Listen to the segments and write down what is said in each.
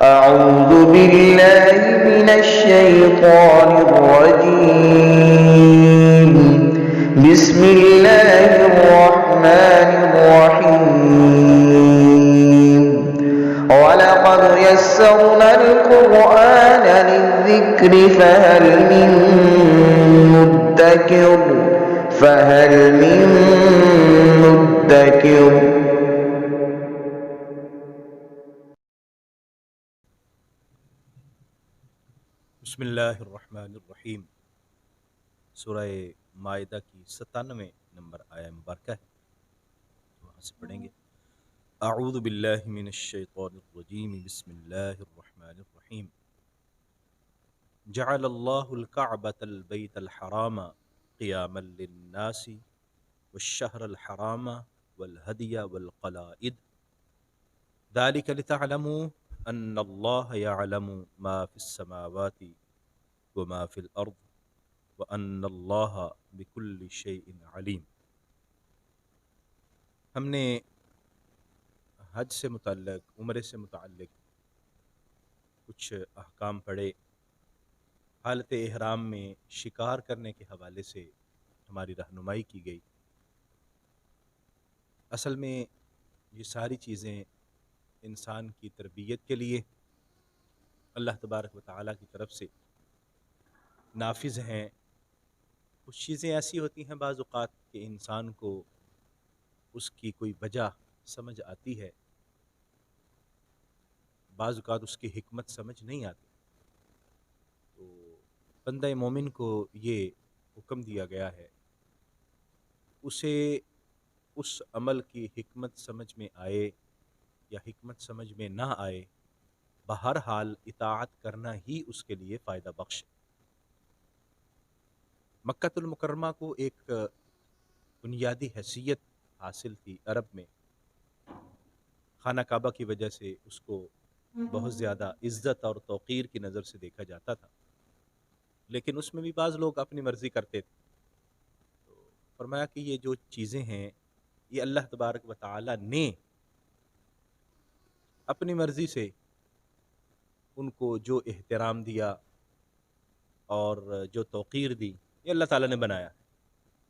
أعوذ بالله من الشيطان الرجيم. بسم الله الرحمن الرحيم. ولقد يسرنا القرآن للذكر فهل من مدكر. بسم اللہ الرحمن الرحیم۔ سورہ مائدہ کی 97 نمبر آیہ مبارکہ ہے، وہاں سے پڑھیں گے۔ اعوذ باللہ من الشیطان الرجیم، بسم اللہ الرحمن الرحیم۔ جعل اللہ الکعبۃ البیت الحرام قیاما للناس والشہر الحرام والہدی والقلائد ذلک لتعلموا ان اللہ یعلم ما فی السماوات وما فی الارض وان اللہ بکل شیء علیم۔ ہم نے حج سے متعلق، عمرے سے متعلق کچھ احکام پڑھے۔ حالت احرام میں شکار کرنے کے حوالے سے ہماری رہنمائی کی گئی۔ اصل میں یہ ساری چیزیں انسان کی تربیت کے لیے اللہ تبارک و تعالیٰ کی طرف سے نافذ ہیں۔ کچھ چیزیں ایسی ہوتی ہیں بعض اوقات کہ انسان کو اس کی کوئی وجہ سمجھ آتی ہے، بعض اوقات اس کی حکمت سمجھ نہیں آتی، تو بندہ مومن کو یہ حکم دیا گیا ہے اسے اس عمل کی حکمت سمجھ میں آئے یا حکمت سمجھ میں نہ آئے، بہرحال اطاعت کرنا ہی اس کے لیے فائدہ بخش ہے۔ مکۃ المکرمہ کو ایک بنیادی حیثیت حاصل تھی عرب میں، خانہ کعبہ کی وجہ سے اس کو بہت زیادہ عزت اور توقیر کی نظر سے دیکھا جاتا تھا، لیکن اس میں بھی بعض لوگ اپنی مرضی کرتے تھے۔ تو فرمایا کہ یہ جو چیزیں ہیں یہ اللہ تبارک و تعالی نے اپنی مرضی سے ان کو جو احترام دیا اور جو توقیر دی، یہ اللہ تعالیٰ نے بنایا ہے۔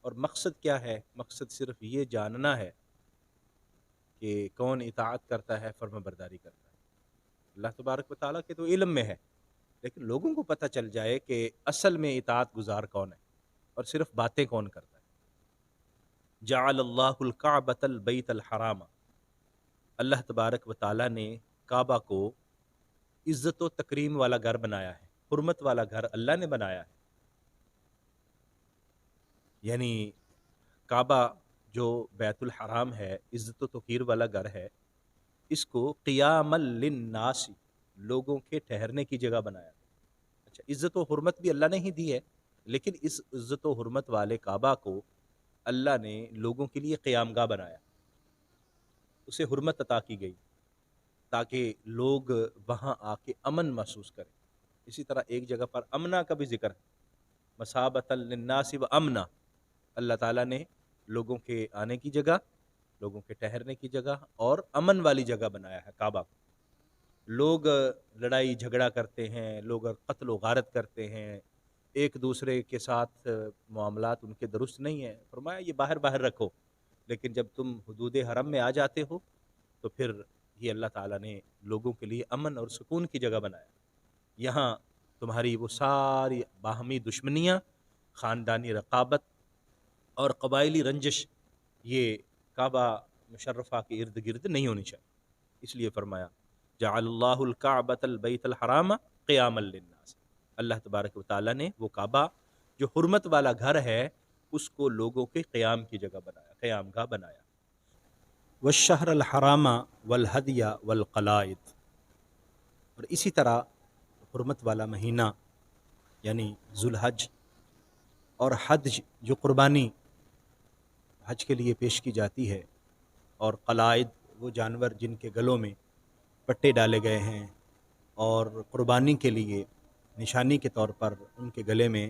اور مقصد کیا ہے؟ مقصد صرف یہ جاننا ہے کہ کون اطاعت کرتا ہے، فرما برداری کرتا ہے۔ اللہ تبارک و تعالیٰ کے تو علم میں ہے، لیکن لوگوں کو پتہ چل جائے کہ اصل میں اطاعت گزار کون ہے اور صرف باتیں کون کرتا ہے۔ جعل اللہ الکعبۃ البیت الحرام، اللہ تبارک و تعالیٰ نے کعبہ کو عزت و تکریم والا گھر بنایا ہے، حرمت والا گھر اللہ نے بنایا ہے۔ یعنی کعبہ جو بیت الحرام ہے، عزت و توقیر والا گھر ہے، اس کو قیاما للناس، لوگوں کے ٹھہرنے کی جگہ بنایا۔ اچھا، عزت و حرمت بھی اللہ نے ہی دی ہے، لیکن اس عزت و حرمت والے کعبہ کو اللہ نے لوگوں کے لیے قیام گاہ بنایا، اسے حرمت عطا کی گئی تاکہ لوگ وہاں آ کے امن محسوس کریں۔ اسی طرح ایک جگہ پر امنا کا بھی ذکر ہے، مثابۃ للناس و امنا، اللہ تعالیٰ نے لوگوں کے آنے کی جگہ، لوگوں کے ٹھہرنے کی جگہ اور امن والی جگہ بنایا ہے کعبہ کو۔ لوگ لڑائی جھگڑا کرتے ہیں، لوگ قتل و غارت کرتے ہیں، ایک دوسرے کے ساتھ معاملات ان کے درست نہیں ہیں۔ فرمایا یہ باہر باہر رکھو، لیکن جب تم حدود حرم میں آ جاتے ہو تو پھر یہ اللہ تعالیٰ نے لوگوں کے لیے امن اور سکون کی جگہ بنایا۔ یہاں تمہاری وہ ساری باہمی دشمنیاں، خاندانی رقابت اور قبائلی رنجش یہ کعبہ مشرفہ کے ارد گرد نہیں ہونی چاہیے۔ اس لیے فرمایا جعل اللہ الکعبۃ البیت الحرام قیاما للناس، اللہ تبارک و تعالیٰ نے وہ کعبہ جو حرمت والا گھر ہے اس کو لوگوں کے قیام کی جگہ بنایا، قیام گاہ بنایا۔ والشہر الحرام والہدی والقلائد، اور اسی طرح حرمت والا مہینہ یعنی ذوالحج اور حج جو قربانی حج کے لیے پیش کی جاتی ہے، اور قلائد وہ جانور جن کے گلوں میں پٹے ڈالے گئے ہیں اور قربانی کے لیے نشانی کے طور پر ان کے گلے میں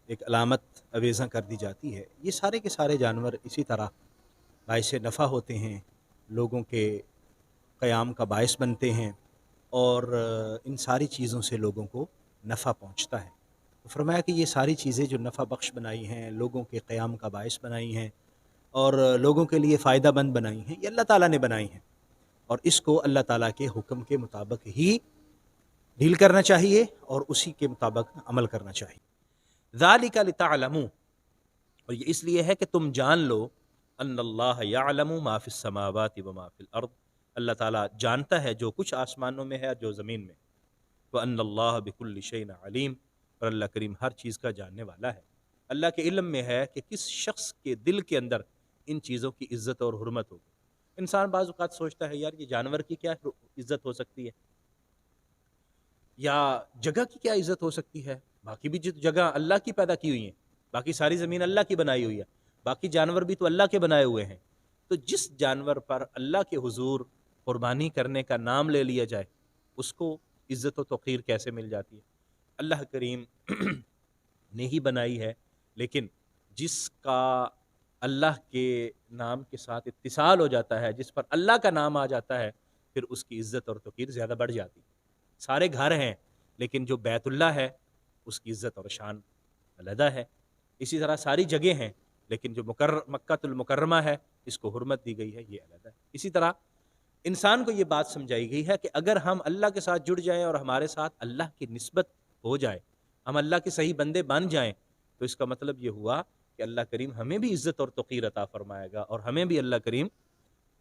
ایک علامت اویزاں کر دی جاتی ہے، یہ سارے کے سارے جانور اسی طرح باعث نفع ہوتے ہیں، لوگوں کے قیام کا باعث بنتے ہیں۔ اور ان ساری چیزوں سے لوگوں کو نفع پہنچتا ہے۔ تو فرمایا کہ یہ ساری چیزیں جو نفع بخش بنائی ہیں، لوگوں کے قیام کا باعث بنائی ہیں اور لوگوں کے لیے فائدہ مند بنائی ہیں، یہ اللہ تعالیٰ نے بنائی ہیں، اور اس کو اللہ تعالیٰ کے حکم کے مطابق ہی ڈیل کرنا چاہیے اور اسی کے مطابق عمل کرنا چاہیے۔ ذالک لتعلموا، اور یہ اس لیے ہے کہ تم جان لو، ان اللہ یعلم ما فی السماوات و ما فی الارض، اللہ تعالیٰ جانتا ہے جو کچھ آسمانوں میں ہے اور جو زمین میں، وان اللہ بکل شیء علیم، اور اللہ کریم ہر چیز کا جاننے والا ہے۔ اللہ کے علم میں ہے کہ کس شخص کے دل کے اندر ان چیزوں کی عزت اور حرمت ہوگی۔ انسان بعض اوقات سوچتا ہے یار یہ جانور کی کیا عزت ہو سکتی ہے، یا جگہ کی کیا عزت ہو سکتی ہے، باقی بھی جو جگہ اللہ کی پیدا کی ہوئی ہیں، باقی ساری زمین اللہ کی بنائی ہوئی ہے، باقی جانور بھی تو اللہ کے بنائے ہوئے ہیں، تو جس جانور پر اللہ کے حضور قربانی کرنے کا نام لے لیا جائے اس کو عزت و توقیر کیسے مل جاتی ہے؟ اللہ کریم نے ہی بنائی ہے، لیکن جس کا اللہ کے نام کے ساتھ اتصال ہو جاتا ہے، جس پر اللہ کا نام آ جاتا ہے، پھر اس کی عزت اور توقیر زیادہ بڑھ جاتی ہے۔ سارے گھر ہیں لیکن جو بیت اللہ ہے اس کی عزت اور شان علیحدہ ہے، اسی طرح ساری جگہیں ہیں لیکن جو مکہ المکرمہ ہے اس کو حرمت دی گئی ہے، یہ علیحدہ ہے۔ اسی طرح انسان کو یہ بات سمجھائی گئی ہے کہ اگر ہم اللہ کے ساتھ جڑ جائیں اور ہمارے ساتھ اللہ کی نسبت ہو جائے، ہم اللہ کے صحیح بندے بن جائیں، تو اس کا مطلب یہ ہوا کہ اللہ کریم ہمیں بھی عزت اور توقیر عطا فرمائے گا، اور ہمیں بھی اللہ کریم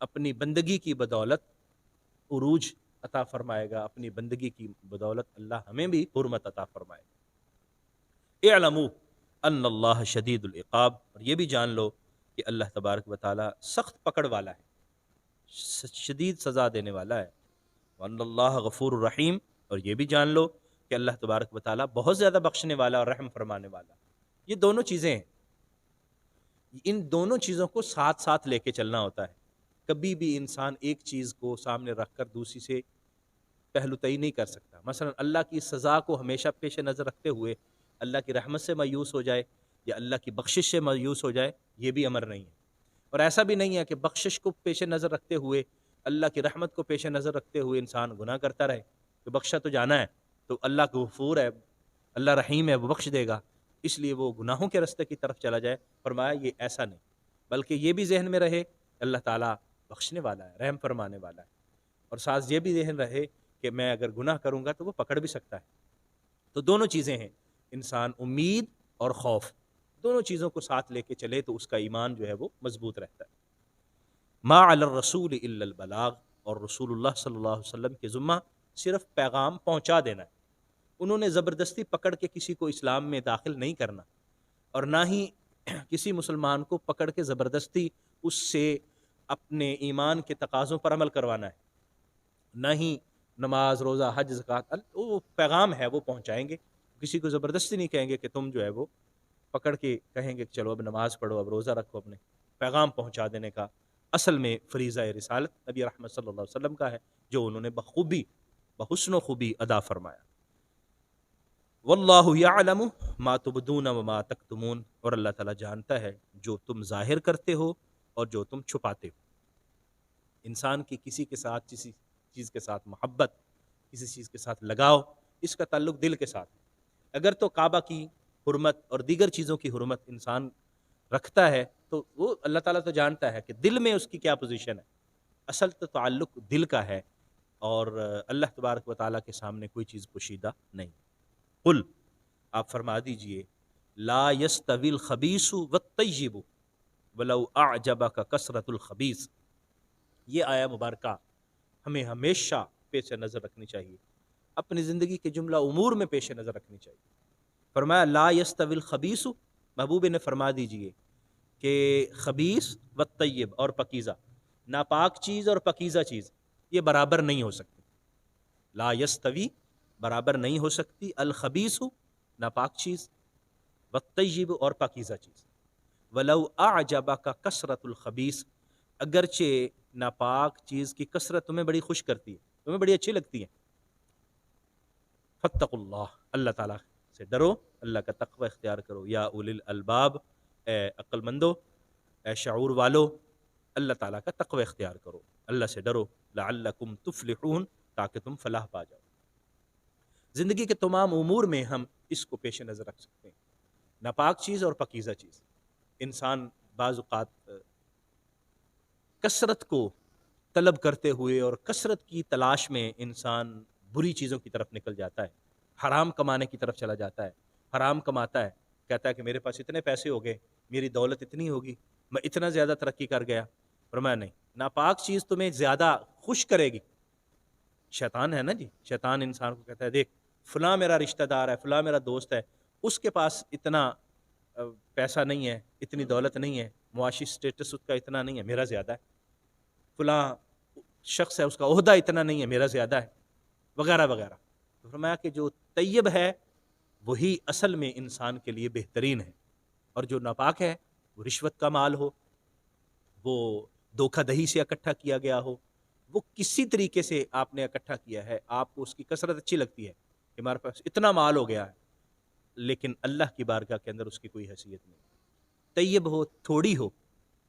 اپنی بندگی کی بدولت عروج عطا فرمائے گا، اپنی بندگی کی بدولت اللہ ہمیں بھی حرمت عطا فرمائے گا۔ اعلموا ان اللہ شدید العقاب، اور یہ بھی جان لو کہ اللہ تبارک و تعالی سخت پکڑ والا ہے، شدید سزا دینے والا ہے۔ وان اللہ غفور الرحیم، اور یہ بھی جان لو کہ اللہ تبارک و تعالی بہت زیادہ بخشنے والا اور رحم فرمانے والا۔ یہ دونوں چیزیں ہیں، ان دونوں چیزوں کو ساتھ ساتھ لے کے چلنا ہوتا ہے۔ کبھی بھی انسان ایک چیز کو سامنے رکھ کر دوسری سے پہلو تئی نہیں کر سکتا۔ مثلا اللہ کی سزا کو ہمیشہ پیش نظر رکھتے ہوئے اللہ کی رحمت سے مایوس ہو جائے یا اللہ کی بخشش سے مایوس ہو جائے، یہ بھی امر نہیں ہے۔ اور ایسا بھی نہیں ہے کہ بخشش کو پیش نظر رکھتے ہوئے، اللہ کی رحمت کو پیش نظر رکھتے ہوئے انسان گناہ کرتا رہے، کہ بخشا تو جانا ہے، تو اللہ غفور ہے، اللہ رحیم ہے، وہ بخش دے گا، اس لیے وہ گناہوں کے راستے کی طرف چلا جائے۔ فرمایا یہ ایسا نہیں، بلکہ یہ بھی ذہن میں رہے اللہ تعالیٰ بخشنے والا ہے، رحم فرمانے والا ہے، اور ساتھ یہ بھی ذہن رہے کہ میں اگر گناہ کروں گا تو وہ پکڑ بھی سکتا ہے۔ تو دونوں چیزیں ہیں، انسان امید اور خوف، دونوں چیزوں کو ساتھ لے کے چلے تو اس کا ایمان جو ہے وہ مضبوط رہتا ہے۔ ما علی الرسول الا البلاغ، اور رسول اللہ صلی اللہ علیہ وسلم کے ذمہ صرف پیغام پہنچا دینا ہے۔ انہوں نے زبردستی پکڑ کے کسی کو اسلام میں داخل نہیں کرنا، اور نہ ہی کسی مسلمان کو پکڑ کے زبردستی اس سے اپنے ایمان کے تقاضوں پر عمل کروانا ہے، نہ ہی نماز، روزہ، حج، زکوٰۃ، وہ پیغام ہے وہ پہنچائیں گے، کسی کو زبردستی نہیں کہیں گے کہ تم جو ہے وہ پکڑ کے کہیں گے کہ چلو اب نماز پڑھو، اب روزہ رکھو۔ اپنے پیغام پہنچا دینے کا اصل میں فریضہ رسالت نبی رحمت صلی اللہ علیہ وسلم کا ہے، جو انہوں نے بخوبی، بحسن و خوبی ادا فرمایا۔ واللہ یعلم ما تبدون وما تکتمون، اور اللہ تعالیٰ جانتا ہے جو تم ظاہر کرتے ہو اور جو تم چھپاتے ہو۔ انسان کی کسی کے ساتھ، کسی چیز کے ساتھ محبت، کسی چیز کے ساتھ لگاؤ، اس کا تعلق دل کے ساتھ ہے۔ اگر تو کعبہ کی حرمت اور دیگر چیزوں کی حرمت انسان رکھتا ہے تو وہ اللہ تعالیٰ تو جانتا ہے کہ دل میں اس کی کیا پوزیشن ہے۔ اصل تو تعلق دل کا ہے، اور اللہ تبارک و تعالیٰ کے سامنے کوئی چیز پوشیدہ نہیں۔ قل، آپ فرما دیجئے، لا یستوی الخبیث والطیب ولو اعجبک کثرت الخبیث، یہ آیہ مبارکہ ہمیں ہمیشہ پیش نظر رکھنی چاہیے، اپنی زندگی کے جملہ امور میں پیش نظر رکھنی چاہیے۔ فرمایا لا یستوی الخبیث، محبوب نے فرما دیجئے کہ خبیث والطیب، اور پاکیزہ، ناپاک چیز اور پاکیزہ چیز یہ برابر نہیں ہو سکتی۔ لا یستوی برابر نہیں ہو سکتی، الخبیث ناپاک چیز، والطیب اور پاکیزہ چیز، ولو اعجبک کثرت الخبیث، اگرچہ ناپاک چیز کی کثرت تمہیں بڑی خوش کرتی ہے، تمہیں بڑی اچھی لگتی ہے۔ فاتقوا اللہ، اللہ تعالیٰ سے ڈرو، اللہ کا تقوی اختیار کرو، یا اولی الالباب، اے عقل مندو، اے شعور والو، اللہ تعالیٰ کا تقوی اختیار کرو، اللہ سے ڈرو، لعلکم تفلحون، تاکہ تم فلاح پا جاؤ۔ زندگی کے تمام امور میں ہم اس کو پیش نظر رکھ سکتے ہیں، ناپاک چیز اور پاکیزہ چیز۔ انسان بعض اوقات کثرت کو طلب کرتے ہوئے اور کثرت کی تلاش میں انسان بری چیزوں کی طرف نکل جاتا ہے، حرام کمانے کی طرف چلا جاتا ہے، حرام کماتا ہے، کہتا ہے کہ میرے پاس اتنے پیسے ہو گئے، میری دولت اتنی ہوگی، میں اتنا زیادہ ترقی کر گیا۔ فرمایا نہیں، ناپاک چیز تمہیں زیادہ خوش کرے گی۔ شیطان ہے نا جی، شیطان انسان کو کہتا ہے دیکھ فلاں میرا رشتہ دار ہے، فلاں میرا دوست ہے، اس کے پاس اتنا پیسہ نہیں ہے، اتنی دولت نہیں ہے، معاشی سٹیٹس اس کا اتنا نہیں ہے، میرا زیادہ ہے، فلاں شخص ہے اس کا عہدہ اتنا نہیں ہے، میرا زیادہ ہے، وغیرہ وغیرہ۔ تو فرمایا کہ جو طیب ہے وہی اصل میں انسان کے لیے بہترین ہے، اور جو ناپاک ہے وہ رشوت کا مال ہو، وہ دھوکہ دہی سے اکٹھا کیا گیا ہو، وہ کسی طریقے سے آپ نے اکٹھا کیا ہے، آپ کو اس کی کثرت اچھی لگتی ہے کہ ہمارے پاس اتنا مال ہو گیا ہے، لیکن اللہ کی بارگاہ کے اندر اس کی کوئی حیثیت نہیں۔ طیب ہو تھوڑی ہو،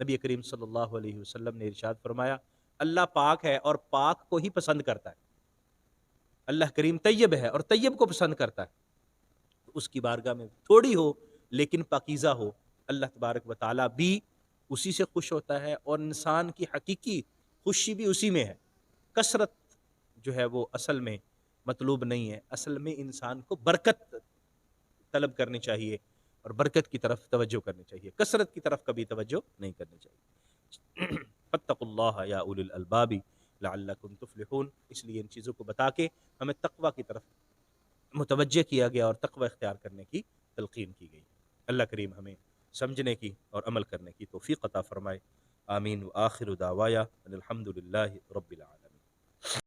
نبی کریم صلی اللہ علیہ وسلم نے ارشاد فرمایا اللہ پاک ہے اور پاک کو ہی پسند کرتا ہے، اللہ کریم طیب ہے اور طیب کو پسند کرتا ہے، اس کی بارگاہ میں تھوڑی ہو لیکن پاکیزہ ہو، اللہ تبارک و تعالیٰ بھی اسی سے خوش ہوتا ہے، اور انسان کی حقیقی خوشی بھی اسی میں ہے۔ کثرت جو ہے وہ اصل میں مطلوب نہیں ہے، اصل میں انسان کو برکت طلب کرنی چاہیے اور برکت کی طرف توجہ کرنی چاہیے، کثرت کی طرف کبھی توجہ نہیں کرنی چاہیے۔ فاتقوا اللہ یا اولی الالباب لعلکم تفلحون، اس لیے ان چیزوں کو بتا کے ہمیں تقوی کی طرف متوجہ کیا گیا اور تقوی اختیار کرنے کی تلقین کی گئی۔ اللہ کریم ہمیں سمجھنے کی اور عمل کرنے کی توفیق عطا فرمائے۔ آمین۔ وآخر دعوایا ان الحمد للہ رب العالمین۔